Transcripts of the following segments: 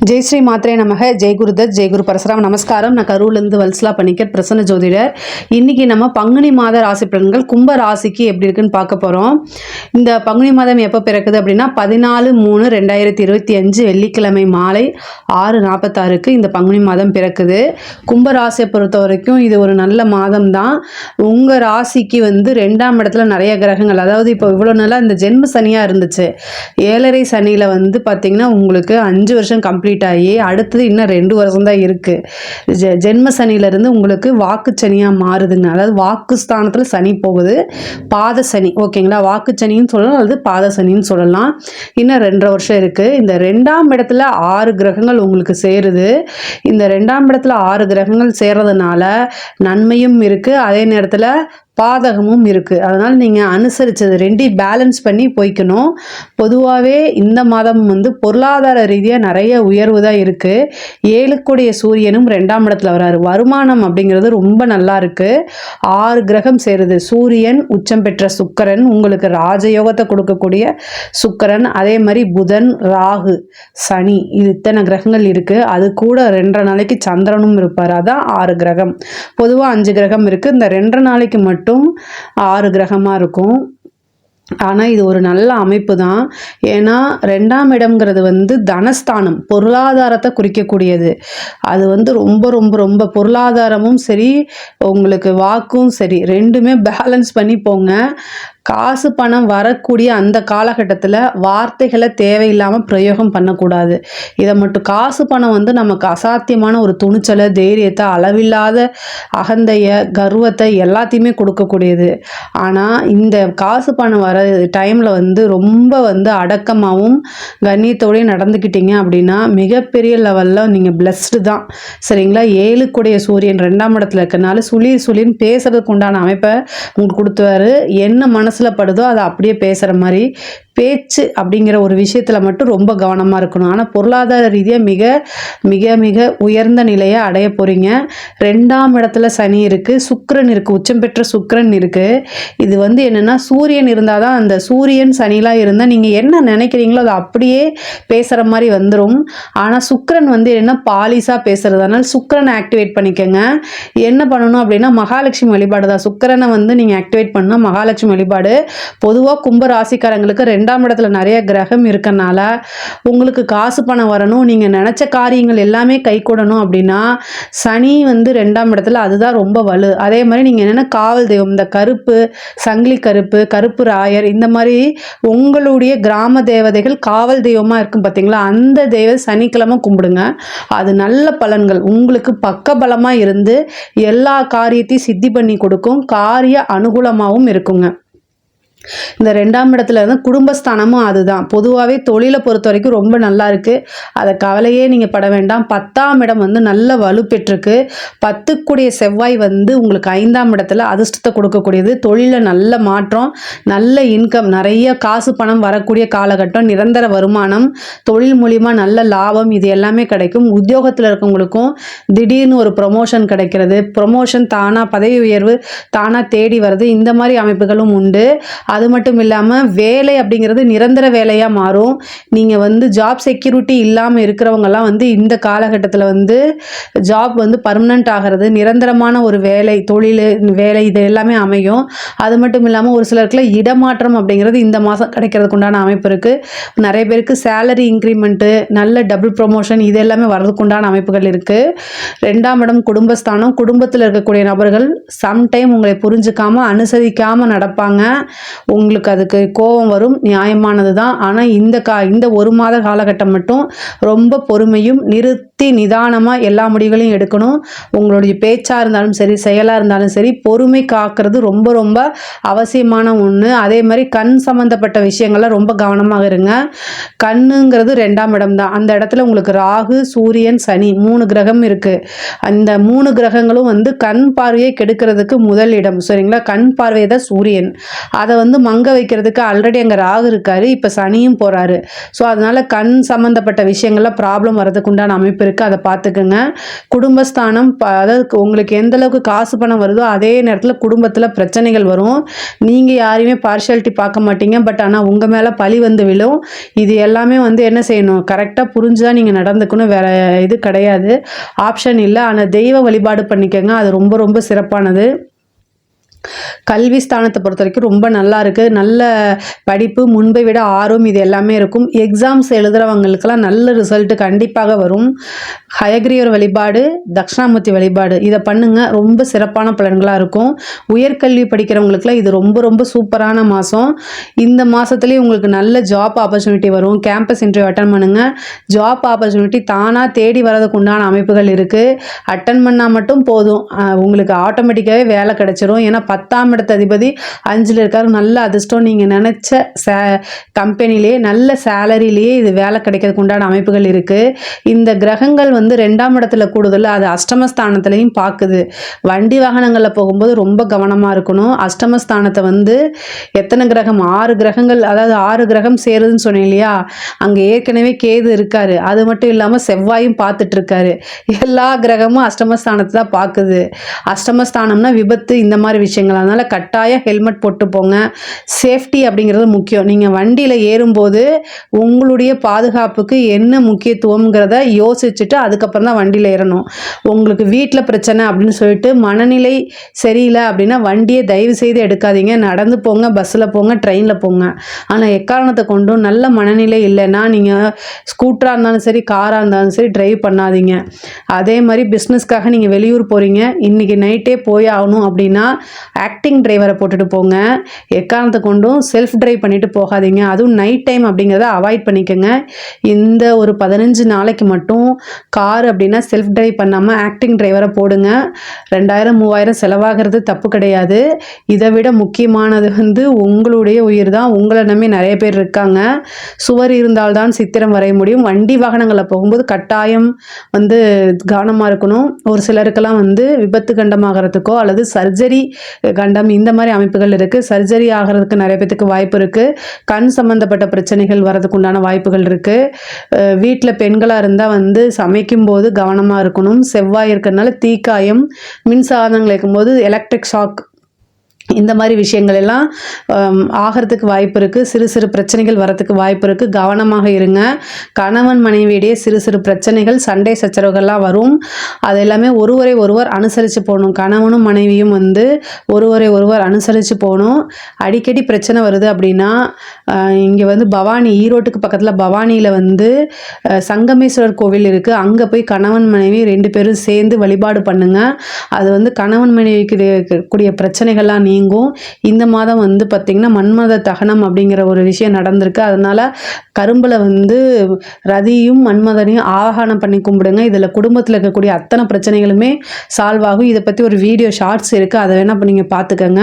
ஜெய் ஸ்ரீ மாத்ரே நமக. ஜெய் குருதத், ஜெய் குரு பரசுராம். நமஸ்காரம். நான் கரூர்லேருந்து வல்சலா பணிக்கர், பிரசன்ன ஜோதிடர். இன்னைக்கு நம்ம பங்குனி மாத ராசி பலன்கள் கும்ப ராசிக்கு எப்படி இருக்குன்னு பார்க்க போகிறோம். இந்த பங்குனி மாதம் எப்போ பிறக்குது அப்படின்னா 14/3/2025 வெள்ளிக்கிழமை மாலை 6:46க்கு இந்த பங்குனி மாதம் பிறக்குது. கும்ப ராசியை பொறுத்த வரைக்கும் இது ஒரு நல்ல மாதம் தான். உங்கள் ராசிக்கு வந்து 2ஆம் இடத்துல நிறைய கிரகங்கள், அதாவது இப்போ இவ்வளோ நாளாக இந்த ஜென்ம சனியாக இருந்துச்சு. 7.5 சனியில் வந்து பார்த்திங்கன்னா உங்களுக்கு 5 வருஷம் கம்ப்ளீட் ஆகி அடுத்தது இன்னும் 2 வருஷம் தான் இருக்குது. ஜென்ம சனியிலேருந்து உங்களுக்கு வாக்கு சனியாக மாறுதுங்க. அதாவது வாக்கு ஸ்தானத்தில் சனி போகுது. பாத சனி, ஓகேங்களா? வாக்கு சனின்னு சொல்லலாம் அல்லது பாத சனின்னு சொல்லலாம். இன்னும் 2.5 வருஷம் இருக்குது. இந்த 2ஆம் இடத்துல 6 கிரகங்கள் உங்களுக்கு சேருது. இந்த 2ஆம் இடத்துல 6 கிரகங்கள் சேர்றதுனால நன்மையும் இருக்குது, அதே நேரத்தில் பாதகமும் இருக்குது. அதனால் நீங்கள் அனுசரித்தது ரெண்டையும் பேலன்ஸ் பண்ணி போய்க்கணும். பொதுவாகவே இந்த மாதம் வந்து பொருளாதார ரீதியாக நிறைய உயர்வு தான் இருக்குது. 7க்குடைய சூரியனும் 2ஆம் இடத்துல வராரு. வருமானம் அப்படிங்கிறது ரொம்ப நல்லா இருக்குது. 6 கிரகம் சேருது. சூரியன் உச்சம் பெற்ற சுக்கிரன், உங்களுக்கு ராஜயோகத்தை கொடுக்கக்கூடிய சுக்கிரன், அதே மாதிரி புதன், ராகு, சனி, இது இத்தனை கிரகங்கள் இருக்குது. அது கூட 2.5 நாளைக்கு சந்திரனும் இருப்பார். அதான் 6 கிரகம். பொதுவாக 5 கிரகம் இருக்குது. இந்த 2.5 நாளைக்கு மட்டும் 6 கிரகமாக இருக்கும். ஆனால் இது ஒரு நல்ல அமைப்பு தான். ஏன்னா 2ஆம் இடம்ங்கிறது வந்து தனஸ்தானம், பொருளாதாரத்தை குறிக்கக்கூடியது. அது வந்து ரொம்ப ரொம்ப ரொம்ப பொருளாதாரமும் சரி, உங்களுக்கு வாக்கும் சரி, ரெண்டுமே பேலன்ஸ் பண்ணி போங்க. காசு பணம் வரக்கூடிய அந்த காலகட்டத்தில் வார்த்தைகளை தேவையில்லாமல் பிரயோகம் பண்ணக்கூடாது. இதை மட்டும், காசு பணம் வந்து நமக்கு அசாத்தியமான ஒரு துணிச்சலை, தைரியத்தை, அளவில்லாத அகந்தையை, கர்வத்தை எல்லாத்தையுமே கொடுக்கக்கூடியது. ஆனால் இந்த காசு பணம் வர டைமில் வந்து ரொம்ப வந்து அடக்கமாகவும் கண்ணியத்தோடையும் நடந்துக்கிட்டீங்க அப்படின்னா மிகப்பெரிய லெவலில் நீங்கள் பிளஸ்டு தான். சரிங்களா? 7க்குடைய சூரியன் 2ஆம் இடத்துல இருக்கனால சுளின்னு பேசுறதுக்கு உண்டான அமைப்பை உங்களுக்கு கொடுத்துவாரு. என்ன மனசில் படுதோ அதை அப்படியே பேசுகிற மாதிரி பேச்சு அப்படிங்கிற ஒரு விஷயத்தில் மட்டும் ரொம்ப கவனமாக இருக்கணும். ஆனால் பொருளாதார ரீதியாக மிக மிக மிக உயர்ந்த நிலையை அடைய போகிறீங்க. 2ஆம் இடத்துல சனி இருக்குது, சுக்கிரன் இருக்குது, உச்சம் பெற்ற சுக்கிரன் இருக்குது. இது வந்து என்னென்னா, சூரியன் இருந்தால் தான், அந்த சூரியன் சனிலாம் இருந்தால் நீங்கள் என்ன நினைக்கிறீங்களோ அதை அப்படியே பேசுகிற மாதிரி வந்துடும். ஆனால் சுக்கிரன் வந்து என்ன பாலிசாக பேசுகிறதுனால சுக்கிரனை ஆக்டிவேட் பண்ணிக்கோங்க. என்ன பண்ணணும் அப்படின்னா, மகாலட்சுமி வழிபாடு தான். சுக்கிரனை வந்து நீங்கள் ஆக்டிவேட் பண்ணால் மகாலட்சுமி வழிபாடு. பொதுவாக கும்ப ராசிக்காரங்களுக்கு 2ஆம் இடத்துல நிறைய கிரகம் இருக்கனால உங்களுக்கு காசு பணம் வரணும், நீங்கள் நினச்ச காரியங்கள் எல்லாமே கைகூடணும் அப்படின்னா சனி வந்து 2ஆம் இடத்துல, அதுதான் ரொம்ப வலு. அதே மாதிரி நீங்கள் என்னென்ன காவல் தெய்வம், இந்த கருப்பு சங்கிலி, கருப்பு ராயர், இந்த மாதிரி உங்களுடைய கிராம தேவதைகள் காவல் தெய்வமாக இருக்கும் பார்த்தீங்களா, அந்த தெய்வம் சனிக்கிழமை கும்பிடுங்க. அது நல்ல பலன்கள் உங்களுக்கு பக்கபலமாக இருந்து எல்லா காரியத்தையும் சித்தி பண்ணி கொடுக்கும். காரிய அனுகூலமாகவும் இருக்குங்க. இந்த 2ஆம் இடத்துல இருந்து குடும்பஸ்தானமும் அதுதான். பொதுவாகவே தொழிலை பொறுத்த வரைக்கும் ரொம்ப நல்லா இருக்குது. அதை கவலையே நீங்கள் பட வேண்டாம். 10ஆம் இடம் வந்து நல்ல வலுப்பெற்றிருக்கு. 10க்குடைய செவ்வாய் வந்து உங்களுக்கு 5ஆம் இடத்துல அதிர்ஷ்டத்தை கொடுக்கக்கூடியது. தொழிலில் நல்ல மாற்றம், நல்ல இன்கம், நிறைய காசு பணம் வரக்கூடிய காலகட்டம், நிரந்தர வருமானம், தொழில் மூலிமா நல்ல லாபம், இது எல்லாமே கிடைக்கும். உத்தியோகத்தில் இருக்கவங்களுக்கும் திடீர்னு ஒரு ப்ரொமோஷன் கிடைக்கிறது, ப்ரொமோஷன் தானாக, பதவி உயர்வு தானாக தேடி வருது, இந்த மாதிரி அமைப்புகளும் உண்டு. அது மட்டும் இல்லாமல் வேலை அப்படிங்கிறது நிரந்தர வேலையாக மாறும். நீங்கள் வந்து ஜாப் செக்யூரிட்டி இல்லாமல் இருக்கிறவங்கெல்லாம் வந்து இந்த காலகட்டத்தில் வந்து ஜாப் வந்து பர்மனண்ட் ஆகிறது, நிரந்தரமான ஒரு வேலை, தொழில், வேலை, இது எல்லாமே அமையும். அது மட்டும் இல்லாமல் ஒரு சிலருக்குள்ள இடமாற்றம் அப்படிங்கிறது இந்த மாதம் கிடைக்கிறதுக்கு உண்டான அமைப்பு இருக்குது. நிறைய பேருக்கு சேலரி இன்க்ரிமெண்ட்டு, நல்ல டபுள் ப்ரொமோஷன், இது எல்லாமே வர்றதுக்கு உண்டான அமைப்புகள் இருக்குது. 2ஆம் இடம் குடும்பஸ்தானம். குடும்பத்தில் இருக்கக்கூடிய நபர்கள் சம்டைம் உங்களை புரிஞ்சுக்காமல் அனுசரிக்காமல் நடப்பாங்க. உங்களுக்கு அதுக்கு கோபம் வரும், நியாயமானது தான். ஆனால் இந்த 1 மாத காலகட்டம் மட்டும் ரொம்ப பொறுமையும் நிதானமாக எல்லா முடிவுகளையும் எடுக்கணும். உங்களுடைய பேச்சாக இருந்தாலும் சரி, செயலாக இருந்தாலும் சரி, பொறுமை காக்கிறது ரொம்ப ரொம்ப அவசியமான ஒன்று. அதே மாதிரி கண் சம்மந்தப்பட்ட விஷயங்கள்லாம் ரொம்ப கவனமாக இருங்க. கண்ணுங்கிறது 2ஆம் இடம் தான். அந்த இடத்துல உங்களுக்கு ராகு, சூரியன், சனி 3 கிரகம் இருக்குது. அந்த 3 கிரகங்களும் வந்து கண் பார்வையை கெடுக்கிறதுக்கு முதல் இடம். சரிங்களா? கண் பார்வை தான் சூரியன். அதை வந்து மங்க வைக்கிறதுக்கு ஆல்ரெடி அங்கே ராகு இருக்காரு, இப்போ சனியும் போகிறாரு. ஸோ அதனால் கண் சம்மந்தப்பட்ட விஷயங்கள்ல ப்ராப்ளம் வரதுக்கு உண்டான அமைப்பு இருக்குது, அதை பார்த்துக்குங்க. குடும்பஸ்தானம் அதாவது உங்களுக்கு எந்த அளவுக்கு காசு பணம் வருதோ அதே நேரத்தில் குடும்பத்தில் பிரச்சனைகள் வரும். நீங்கள் யாரையுமே பார்ஷியாலிட்டி பார்க்க மாட்டீங்க, பட் ஆனால் உங்கள் மேலே பழி வந்து விழும். இது எல்லாமே வந்து என்ன செய்யணும், கரெக்டாக புரிஞ்சுதான் நீங்கள் நடந்துக்கணும். வேறு இது கிடையாது, ஆப்ஷன் இல்லை. ஆனால் தெய்வ வழிபாடு பண்ணிக்கோங்க, அது ரொம்ப ரொம்ப சிறப்பானது. கல்வி ஸ்தானத்தை பொறுத்த வரைக்கும் ரொம்ப நல்லா இருக்குது. நல்ல படிப்பு, முன்பை விட ஆர்வம், இது எல்லாமே இருக்கும். எக்ஸாம்ஸ் எழுதுகிறவங்களுக்கெல்லாம் நல்ல ரிசல்ட்டு கண்டிப்பாக வரும். ஹயக்ரீவர் வழிபாடு, தட்சிணாமூர்த்தி வழிபாடு இதை பண்ணுங்க, ரொம்ப சிறப்பான பலன்களாக இருக்கும். உயர்கல்வி படிக்கிறவங்களுக்குலாம் இது ரொம்ப ரொம்ப சூப்பரான மாதம். இந்த மாதத்துலேயே உங்களுக்கு நல்ல ஜாப் ஆப்பர்ச்சுனிட்டி வரும். கேம்பஸ் இன்டர்வியூ அட்டன் பண்ணுங்கள், ஜாப் ஆப்பர்ச்சுனிட்டி தானாக தேடி வரதுக்கு உண்டான அமைப்புகள் இருக்குது. அட்டன் பண்ணால் மட்டும் போதும், உங்களுக்கு ஆட்டோமேட்டிக்காகவே வேலை கிடைச்சிரும். ஏன்னா 10ஆம் இடத்து அதிபதி 5ல் இருக்காரு. நல்ல அதிர்ஷ்டம். நீங்கள் நினச்ச கம்பெனிலேயே நல்ல சேலரிலேயே இது வேலை கிடைக்கிறதுக்கு உண்டான அமைப்புகள் இருக்குது. இந்த கிரகங்கள் வந்து 2ஆம் இடத்துல கூடுதல், அது அஷ்டமஸ்தானத்துலையும் பார்க்குது. வண்டி வாகனங்களில் போகும்போது ரொம்ப கவனமாக இருக்கணும். அஷ்டமஸ்தானத்தை வந்து எத்தனை கிரகம், 6 கிரகங்கள், அதாவது 6 கிரகம் சேருதுன்னு சொன்னேன் இல்லையா, அங்கே ஏற்கனவே கேது இருக்காரு. அது மட்டும் இல்லாமல் செவ்வாயும் பார்த்துட்டு இருக்காரு. எல்லா கிரகமும் அஷ்டமஸ்தானத்தை தான் பார்க்குது. அஷ்டமஸ்தானம்னா விபத்து, இந்த மாதிரி விஷயங்கள். அதனால் கட்டாயம் ஹெல்மெட் போட்டு போங்க. சேஃப்டி அப்படிங்கிறது முக்கியம். நீங்கள் வண்டியில் ஏறும்போது உங்களுடைய பாதுகாப்புக்கு என்ன முக்கியத்துவங்கிறத யோசிச்சுட்டு அதுக்கப்புறம் தான் வண்டியில் ஏறணும். உங்களுக்கு வீட்டில் பிரச்சனை அப்படின்னு சொல்லிட்டு மனநிலை சரியில்லை அப்படின்னா வண்டியை தயவு செய்து எடுக்காதீங்க. நடந்து போங்க, பஸ்ஸில் போங்க, ட்ரெயினில் போங்க. ஆனால் எக்காரணத்தை கொண்டும் நல்ல மனநிலை இல்லைன்னா நீங்கள் ஸ்கூட்டராக இருந்தாலும் சரி, காராக இருந்தாலும் சரி டிரைவ் பண்ணாதீங்க. அதே மாதிரி பிஸ்னஸ்க்காக நீங்கள் வெளியூர் போகிறீங்க, இன்றைக்கி நைட்டே போய் ஆகணும் அப்படின்னா ஆக்டிங் டிரைவரை போட்டுட்டு போங்க. எக்காரணத்தை கொண்டும் செல்ஃப் டிரைவ் பண்ணிட்டு போகாதீங்க. அதுவும் நைட் டைம் அப்படிங்கிறத அவாய்ட் பண்ணிக்கோங்க. இந்த ஒரு 15 நாளைக்கு மட்டும் கார் அப்படின்னா செல்ஃப் டிரைவ் பண்ணாமல் ஆக்டிங் டிரைவரை போடுங்க. 2000-3000 செலவாகிறது தப்பு கிடையாது. இதை விட முக்கியமானது வந்து உங்களுடைய உயிர் தான். உங்களை நம்பி நிறைய பேர் இருக்காங்க. சுவர் இருந்தால்தான் சித்திரம் வரைய முடியும். வண்டி வாகனங்களில் போகும்போது கட்டாயம் வந்து கவனமாக இருக்கணும். ஒரு சிலருக்கெல்லாம் வந்து விபத்து கண்டமாகறதுக்கோ அல்லது சர்ஜரி கண்டம், இந்த மாதிரி அமைப்புகள் இருக்குது. சர்ஜரி ஆகிறதுக்கு நிறைய பேத்துக்கு வாய்ப்பு இருக்குது. கண் சம்மந்தப்பட்ட பிரச்சனைகள் வரதுக்கு உண்டான வாய்ப்புகள் இருக்குது. வீட்டில் பெண்களாக இருந்தால் வந்து சமைக்கும்போது கவனமாக இருக்கணும். செவ்வாய் இருக்கிறதுனால தீக்காயம், மின்சாதனங்கள் இருக்கும்போது எலக்ட்ரிக் ஷாக், இந்த மாதிரி விஷயங்கள் எல்லாம் ஆகிறதுக்கு வாய்ப்பு இருக்குது. சிறு சிறு பிரச்சனைகள் வரத்துக்கு வாய்ப்பு இருக்குது. கவனமாக இருங்க. கணவன் மனைவியிடையே சிறு சிறு பிரச்சனைகள், சண்டை சச்சரவுகள்லாம் வரும். அது எல்லாமே ஒருவரை ஒருவர் அனுசரித்து போகணும். கணவனும் மனைவியும் வந்து ஒருவரை ஒருவர் அனுசரித்து போகணும். அடிக்கடி பிரச்சனை வருது அப்படின்னா இங்கே வந்து பவானி, ஈரோட்டுக்கு பக்கத்தில் பவானியில் வந்து சங்கமேஸ்வரர் கோவில் இருக்குது. அங்கே போய் கணவன் மனைவி 2 பேரும் சேர்ந்து வழிபாடு பண்ணுங்கள். அது வந்து கணவன் மனைவிக்கு இருக்கக்கூடிய பிரச்சனைகள்லாம் நீங்கும். இந்த மாதம் வந்து பார்த்திங்கன்னா மன்மத தகனம் அப்படிங்கிற ஒரு விஷயம் நடந்திருக்கு. அதனால் கரும்பில் வந்து ரதியும் மன்மதனையும் ஆகானம் பண்ணி கும்பிடுங்க. இதில் குடும்பத்தில் இருக்கக்கூடிய அத்தனை பிரச்சனைகளுமே சால்வ் ஆகும். இதை பற்றி ஒரு வீடியோ ஷார்ட்ஸ் இருக்குது, அதை வேணால் இப்போ நீங்கள் பார்த்துக்கோங்க.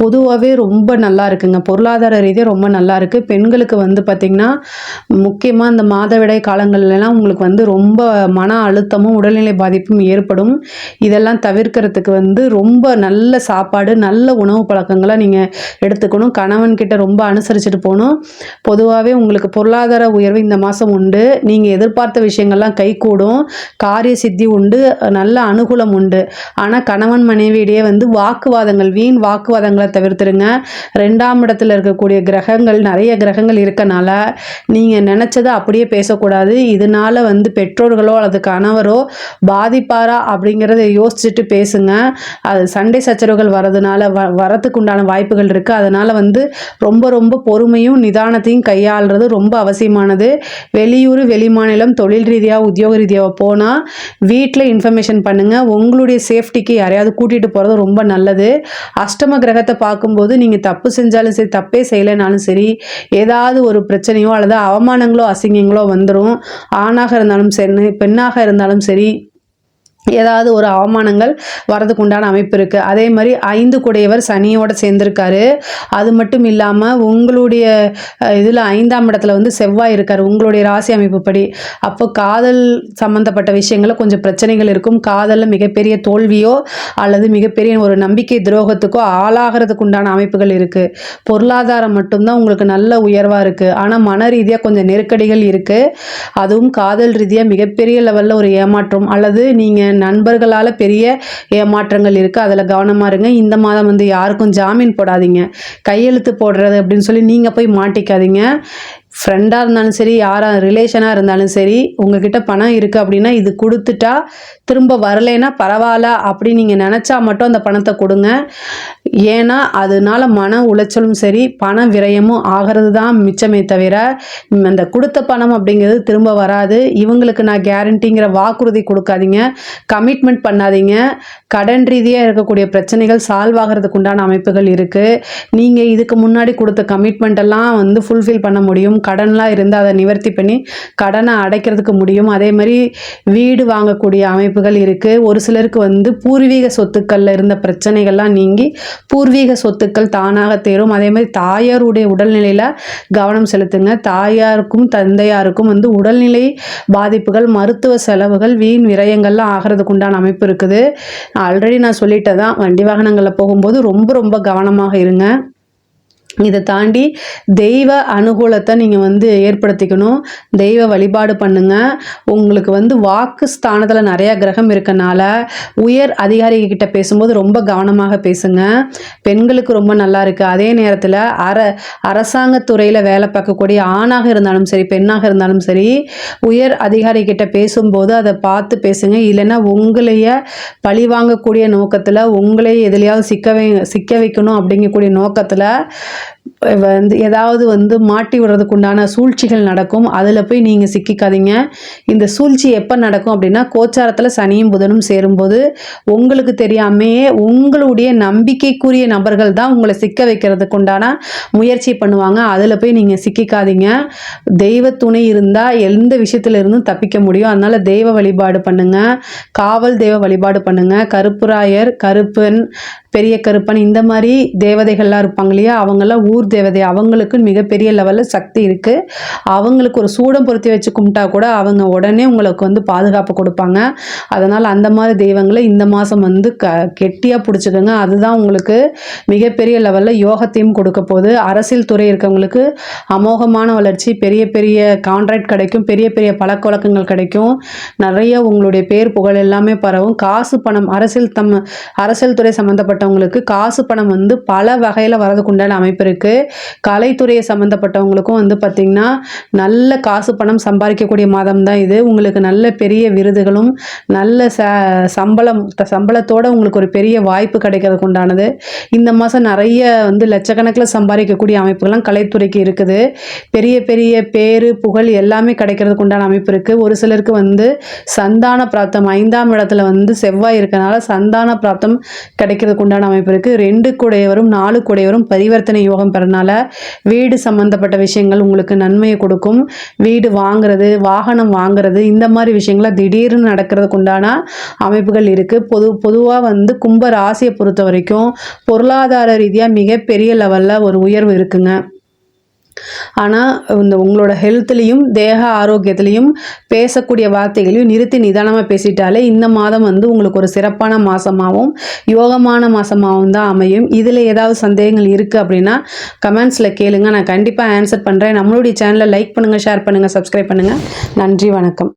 பொதுவாகவே ரொம்ப நல்லா இருக்குங்க. பொருளாதார ரீதியாக ரொம்ப நல்லா இருக்குது. பெண்களுக்கு வந்து பார்த்திங்கன்னா முக்கியமாக இந்த மாதவிடாய் காலங்கள்லாம் உங்களுக்கு வந்து ரொம்ப மன அழுத்தமும் உடல்நிலை பாதிப்பும் ஏற்படும். இதெல்லாம் தவிர்க்கிறதுக்கு வந்து ரொம்ப நல்ல சாப்பாடு, நல்ல உணவு பழக்கங்களை நீங்கள் எடுத்துக்கணும். கணவன்கிட்ட ரொம்ப அனுசரிச்சுட்டு போகணும். பொதுவாகவே உங்களுக்கு பொருளாதார உயர்வு இந்த மாதம் உண்டு. நீங்கள் எதிர்பார்த்த விஷயங்கள்லாம் கைகூடும். காரிய சித்தி உண்டு. நல்ல அனுகூலம் உண்டு. ஆனால் கணவன் மனைவியிடையே வந்து வாக்குவாதங்கள், வீண் வாக்குவாதங்களை தவிர்த்துருங்க. 2ஆம் இடத்துல இருக்கக்கூடிய கிரகங்கள், நிறைய கிரகங்கள் இருக்கனால நீங்கள் நினச்சதை அப்படியே பேசக்கூடாது. இதனால் வந்து பெற்றோர்களோ அல்லது கணவரோ பாதிப்பாரா அப்படிங்கிறத யோசிச்சுட்டு பேசுங்க. அது சண்டை சச்சரவுகள் வரதுனால வரத்துக்கு உண்டான வாய்ப்புகள் இருக்குது. அதனால் வந்து ரொம்ப ரொம்ப பொறுமையும் நிதானத்தையும் கையாளுறது ரொம்ப அவசியமானது. வெளியூர், வெளிமாநிலம், தொழில் ரீதியாக, உத்தியோக ரீதியாக போனால் வீட்டில் இன்ஃபர்மேஷன் பண்ணுங்கள். உங்களுடைய சேஃப்டிக்கு யாரையாவது கூட்டிகிட்டு போகிறது ரொம்ப நல்லது. அஷ்டம கிரகத்தை பார்க்கும்போது நீங்கள் தப்பு செஞ்சாலும் சரி, தப்பே செய்யலைனாலும் சரி, ஏதாவது ஒரு பிரச்சனையோ அல்லது அவமானங்களோ அசிங்கங்களோ வந்துடும். ஆணாக இருந்தாலும் சரி, பெண்ணாக இருந்தாலும் சரி, ஏதாவது ஒரு அவமானங்கள் வரதுக்கு உண்டான அமைப்பு இருக்குது. அதே மாதிரி 5 குடையவர் சனியோடு சேர்ந்துருக்காரு. அது மட்டும் இல்லாமல் உங்களுடைய இதில் 5ஆம் இடத்துல வந்து செவ்வாய் இருக்கார் உங்களுடைய ராசி அமைப்புப்படி. அப்போ காதல் சம்மந்தப்பட்ட விஷயங்களில் கொஞ்சம் பிரச்சனைகள் இருக்கும். காதலில் மிகப்பெரிய தோல்வியோ அல்லது மிகப்பெரிய ஒரு நம்பிக்கை துரோகத்துக்கோ ஆளாகிறதுக்கு உண்டான அமைப்புகள் இருக்குது. பொருளாதாரம் மட்டும்தான் உங்களுக்கு நல்ல உயர்வாக இருக்குது. ஆனால் மன ரீதியாக கொஞ்சம் நெருக்கடிகள் இருக்குது. அதுவும் காதல் ரீதியாக மிகப்பெரிய லெவலில் ஒரு ஏமாற்றம் அல்லது நீங்கள் நண்பர்களால் பெரிய ஏமாற்றங்கள் இருக்குது. அதில் கவனமாக இருங்க. இந்த மாதம் வந்து யாருக்கும் ஜாமீன் போடாதீங்க. கையெழுத்து போடுறது அப்படின்னு சொல்லி நீங்கள் போய் மாட்டிக்காதீங்க. ஃப்ரெண்டாக இருந்தாலும் சரி, யாராக ரிலேஷனாக இருந்தாலும் சரி, உங்ககிட்ட பணம் இருக்குது அப்படின்னா இது கொடுத்துட்டா திரும்ப வரலைன்னா பரவாயில்ல அப்படின்னு நீங்கள் நினச்சா மட்டும் அந்த பணத்தை கொடுங்க. ஏன்னா அதனால மன உளைச்சலும் சரி பண விரயமும் ஆகிறது தான் மிச்சமே தவிர அந்த கொடுத்த பணம் அப்படிங்கிறது திரும்ப வராது. இவங்களுக்கு நான் கேரண்டிங்கிற வாக்குறுதி கொடுக்காதீங்க, கமிட்மெண்ட் பண்ணாதீங்க. கடன் ரீதியாக இருக்கக்கூடிய பிரச்சனைகள் சால்வ் ஆகிறதுக்கு உண்டான அமைப்புகள் இருக்குது. நீங்கள் இதுக்கு முன்னாடி கொடுத்த கமிட்மெண்ட் எல்லாம் வந்து ஃபுல்ஃபில் பண்ண முடியும். கடன்லாம் இருந்தால் அதை நிவர்த்தி பண்ணி கடனை அடைக்கிறதுக்கு முடியும். அதே மாதிரி வீடு வாங்கக்கூடிய அமைப்புகள் இருக்குது. ஒரு சிலருக்கு வந்து பூர்வீக சொத்துக்களில் இருந்த பிரச்சனைகள்லாம் நீங்கி பூர்வீக சொத்துக்கள் தானாக தேரும். அதே மாதிரி தாயாருடைய உடல்நிலையில் கவனம் செலுத்துங்க. தாயாருக்கும் தந்தையாருக்கும் வந்து உடல்நிலை பாதிப்புகள், மருத்துவ செலவுகள், வீண் விரயங்கள்லாம் ஆகிறதுக்கு உண்டான அமைப்பு இருக்குது. ஆல்ரெடி நான் சொல்லிட்டேன் தான், வண்டி வாகனங்களில் போகும்போது ரொம்ப ரொம்ப கவனமாக இருங்க. இதை தாண்டி தெய்வ அனுகூலத்தை நீங்கள் வந்து ஏற்படுத்திக்கணும். தெய்வ வழிபாடு பண்ணுங்கள். உங்களுக்கு வந்து வாக்கு ஸ்தானத்தில் நிறையா கிரகம் இருக்கனால உயர் அதிகாரிகிட்ட பேசும்போது ரொம்ப கவனமாக பேசுங்க. பெண்களுக்கு ரொம்ப நல்லா இருக்குது. அதே நேரத்தில் அரசாங்கத்துறையில் வேலை பார்க்கக்கூடிய ஆணாக இருந்தாலும் சரி பெண்ணாக இருந்தாலும் சரி, உயர் அதிகாரிகிட்ட பேசும்போது அதை பார்த்து பேசுங்க. இல்லைன்னா உங்களைய பழி வாங்கக்கூடிய நோக்கத்தில் உங்களே எதுலையாவது சிக்க வைக்கணும் அப்படிங்கக்கூடிய நோக்கத்தில் வந்து ஏதாவது வந்து மாட்டி விடுறதுக்கு உண்டான சூழ்ச்சிகள் நடக்கும். அதில் போய் நீங்கள் சிக்கிக்காதீங்க. இந்த சூழ்ச்சி எப்போ நடக்கும் அப்படின்னா கோச்சாரத்தில் சனியும் புதனும் சேரும்போது உங்களுக்கு தெரியாமையே உங்களுடைய நம்பிக்கைக்குரிய நபர்கள் தான் உங்களை சிக்க வைக்கிறதுக்கு உண்டான முயற்சி பண்ணுவாங்க. அதில் போய் நீங்கள் சிக்கிக்காதீங்க. தெய்வ துணை இருந்தால் எந்த விஷயத்துல இருந்தும் தப்பிக்க முடியும். அதனால் தெய்வ வழிபாடு பண்ணுங்கள். காவல் தெய்வ வழிபாடு பண்ணுங்கள். கருப்புராயர், கருப்பன், பெரிய கருப்பன் இந்த மாதிரி தேவதைகள்லாம் இருப்பாங்க இல்லையா, அவங்கெல்லாம் ஊர் தேவதை. அவங்களுக்கு மிகப்பெரிய லெவலில் சக்தி இருக்குது. அவங்களுக்கு ஒரு சூடம் பொருத்தி வச்சு கும்பிட்டா கூட அவங்க உடனே உங்களுக்கு வந்து பாதுகாப்பு கொடுப்பாங்க. அதனால் அந்த மாதிரி தெய்வங்களை இந்த மாதம் வந்து கெட்டியாக பிடிச்சிக்கோங்க. அதுதான் உங்களுக்கு மிகப்பெரிய லெவலில் யோகத்தையும் கொடுக்க போகுது. அரசியல் துறை இருக்கவங்களுக்கு அமோகமான வளர்ச்சி, பெரிய பெரிய கான்ட்ராக்ட் கிடைக்கும், பெரிய பெரிய பழக்க வழக்கங்கள் கிடைக்கும், நிறைய உங்களுடைய பேர் புகழ் எல்லாமே பரவும். காசு பணம் அரசியல் துறை சம்மந்தப்பட்டவங்களுக்கு காசு பணம் வந்து பல வகையில் வரதுக்கு உண்டான அமைப்பு இருக்குது. கலைத்துறையை சம்மந்தப்பட்டவங்களுக்கும் வந்து பார்த்திங்கன்னா நல்ல காசு பணம் சம்பாதிக்கக்கூடிய மாதம் தான் இது. உங்களுக்கு நல்ல பெரிய விருதுகளும் நல்ல சம்பளத்தோடு உங்களுக்கு ஒரு பெரிய வாய்ப்பு கிடைக்கிறதுக்கு உண்டானது. இந்த மாதம் நிறைய வந்து லட்சக்கணக்கில் சம்பாதிக்கக்கூடிய அமைப்புகள்லாம் கலைத்துறைக்கு இருக்குது. பெரிய பெரிய பேரு புகழ் எல்லாமே கிடைக்கிறதுக்கு உண்டான அமைப்பு இருக்குது. ஒரு சிலருக்கு வந்து சந்தான பிராப்தம் 5ஆம் இடத்துல வந்து செவ்வாய் இருக்கனால சந்தான பிராப்தம் கிடைக்கிறதுக்கு உண்டான அமைப்பு இருக்குது. 2 குடையவரும் 4 குடையவரும் பரிவர்த்தனை யோகம் பெறனால வீடு சம்பந்தப்பட்ட விஷயங்கள் உங்களுக்கு நன்மையை கொடுக்கும். வீடு வாங்குறது, வாகனம் வாங்குறது, இந்த மாதிரி விஷயங்கள திடீர்னு நடக்கிறதுக்கு உண்டான அமைப்புகள் இருக்குது. பொதுவாக வந்து கும்ப ராசியை பொறுத்த வரைக்கும் பொருளாதார ரீதியாக மிகப்பெரிய லெவலில் ஒரு உயர்வு இருக்குங்க. ஆனால் இந்த உங்களோட ஹெல்த்லேயும் தேக ஆரோக்கியத்துலேயும் பேசக்கூடிய வார்த்தைகளையும் நிறுத்தி நிதானமாக பேசிட்டாலே இந்த மாதம் வந்து உங்களுக்கு ஒரு சிறப்பான மாதமாகவும் யோகமான மாதமாகவும் தான் அமையும். இதில் ஏதாவது சந்தேகங்கள் இருக்குது அப்படின்னா கமெண்ட்ஸில் கேளுங்க, நான் கண்டிப்பாக ஆன்சர் பண்ணுறேன். நம்மளுடைய சேனலை லைக் பண்ணுங்கள், ஷேர் பண்ணுங்கள், சப்ஸ்கிரைப் பண்ணுங்கள். நன்றி, வணக்கம்.